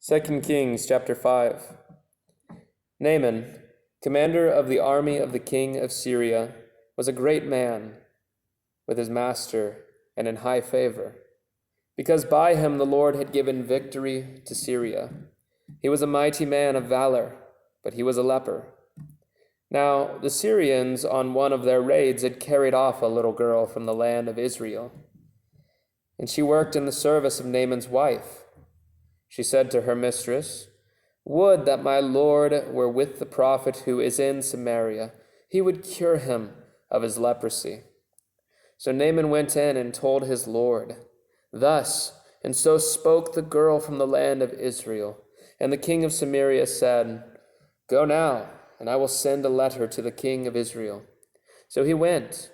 2 Kings chapter 5. Naaman, commander of the army of the king of Syria, was a great man with his master and in high favor, because by him the Lord had given victory to Syria. He was a mighty man of valor, but he was a leper. Now the Syrians on one of their raids had carried off a little girl from the land of Israel, and she worked in the service of Naaman's wife. She said to her mistress, "Would that my Lord were with the prophet who is in Samaria. He would cure him of his leprosy." So Naaman went in and told his Lord. Thus, and so spoke the girl from the land of Israel. And the king of Samaria said, "Go now, and I will send a letter to the king of Israel." So he went,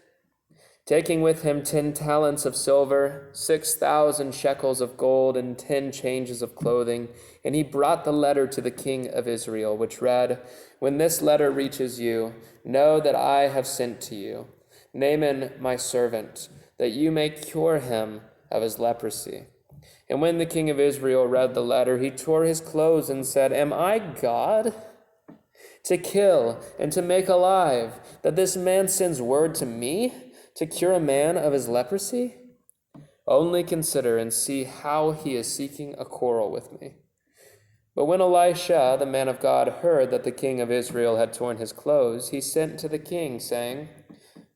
taking with him 10 talents of silver, 6,000 shekels of gold, and 10 changes of clothing. And he brought the letter to the king of Israel, which read, "When this letter reaches you, know that I have sent to you Naaman my servant, that you may cure him of his leprosy." And when the king of Israel read the letter, he tore his clothes and said, "Am I God, to kill and to make alive, that this man sends word to me to cure a man of his leprosy? Only consider and see how he is seeking a quarrel with me." But when Elisha, the man of God, heard that the king of Israel had torn his clothes, he sent to the king, saying,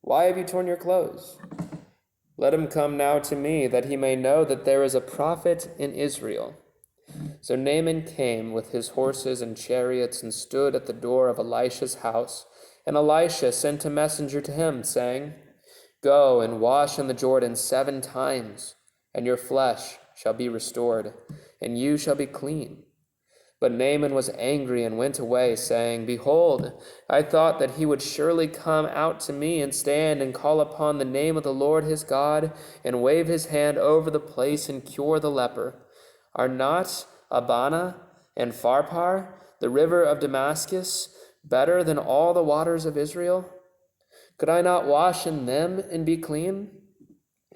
"Why have you torn your clothes? Let him come now to me, that he may know that there is a prophet in Israel." So Naaman came with his horses and chariots and stood at the door of Elisha's house. And Elisha sent a messenger to him, saying, "Go and wash in the Jordan 7 times, and your flesh shall be restored, and you shall be clean." But Naaman was angry and went away, saying, "Behold, I thought that he would surely come out to me and stand and call upon the name of the Lord his God, and wave his hand over the place and cure the leper. Are not Abana and Pharpar, the river of Damascus, better than all the waters of Israel? Could I not wash in them and be clean?"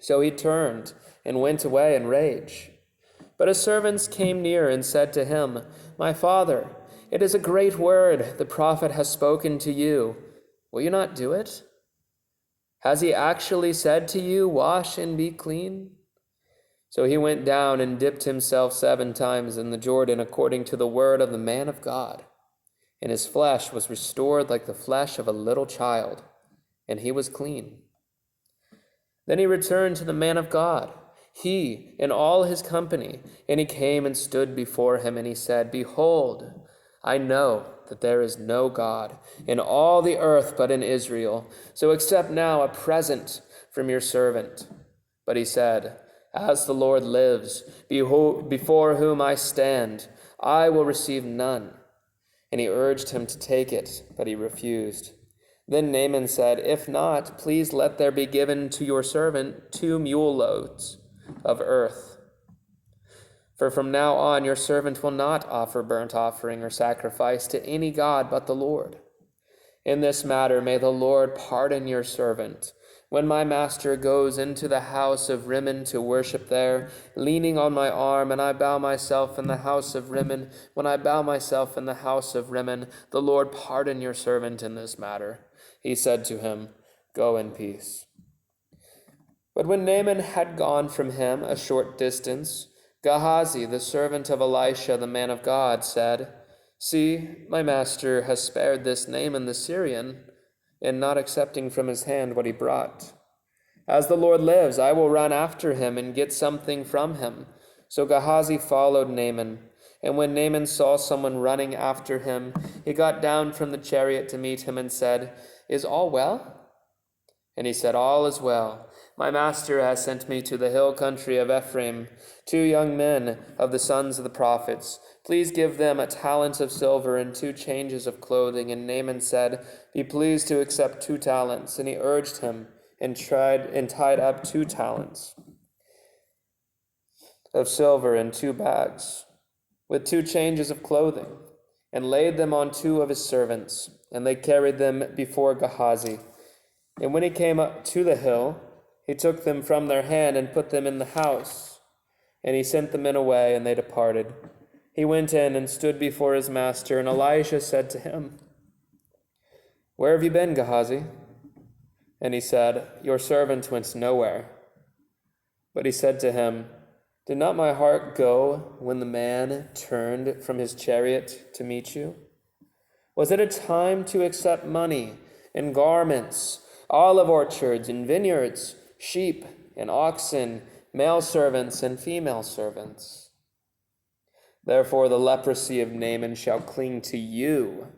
So he turned and went away in rage. But his servants came near and said to him, "My father, it is a great word the prophet has spoken to you. Will you not do it? Has he actually said to you, 'Wash and be clean'?" So he went down and dipped himself 7 times in the Jordan according to the word of the man of God. And his flesh was restored like the flesh of a little child, and he was clean. Then he returned to the man of God, he and all his company, and he came and stood before him, and he said, "Behold, I know that there is no God in all the earth but in Israel, so accept now a present from your servant." But he said, "As the Lord lives, before whom I stand, I will receive none." And he urged him to take it, but he refused. Then Naaman said, "If not, please let there be given to your servant 2 mule loads of earth. For from now on your servant will not offer burnt offering or sacrifice to any god but the Lord. In this matter may the Lord pardon your servant. When my master goes into the house of Rimmon to worship there, leaning on my arm, and I bow myself in the house of Rimmon, when I bow myself in the house of Rimmon, the Lord pardon your servant in this matter." He said to him, "Go in peace." But when Naaman had gone from him a short distance, Gehazi, the servant of Elisha, the man of God, said, "See, my master has spared this Naaman the Syrian, in not accepting from his hand what he brought. As the Lord lives, I will run after him and get something from him." So Gehazi followed Naaman. And when Naaman saw someone running after him, he got down from the chariot to meet him and said, "Is all well?" And he said, "All is well. My master has sent me to the hill country of Ephraim 2 young men of the sons of the prophets. Please give them a talent of silver and 2 changes of clothing." And Naaman said, "Be pleased to accept 2 talents. And he urged him and tied up 2 talents of silver in 2 bags with 2 changes of clothing, and laid them on 2 of his servants. And they carried them before Gehazi. And when he came up to the hill, he took them from their hand and put them in the house. And he sent the men away, and they departed. He went in and stood before his master, and Elisha said to him, "Where have you been, Gehazi?" And he said, "Your servant went nowhere." But he said to him, "Did not my heart go when the man turned from his chariot to meet you? Was it a time to accept money and garments, olive orchards and vineyards, sheep and oxen, male servants and female servants? Therefore the leprosy of Naaman shall cling to you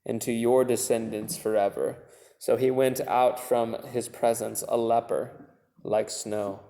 and to your descendants forever." So he went out from his presence a leper like snow.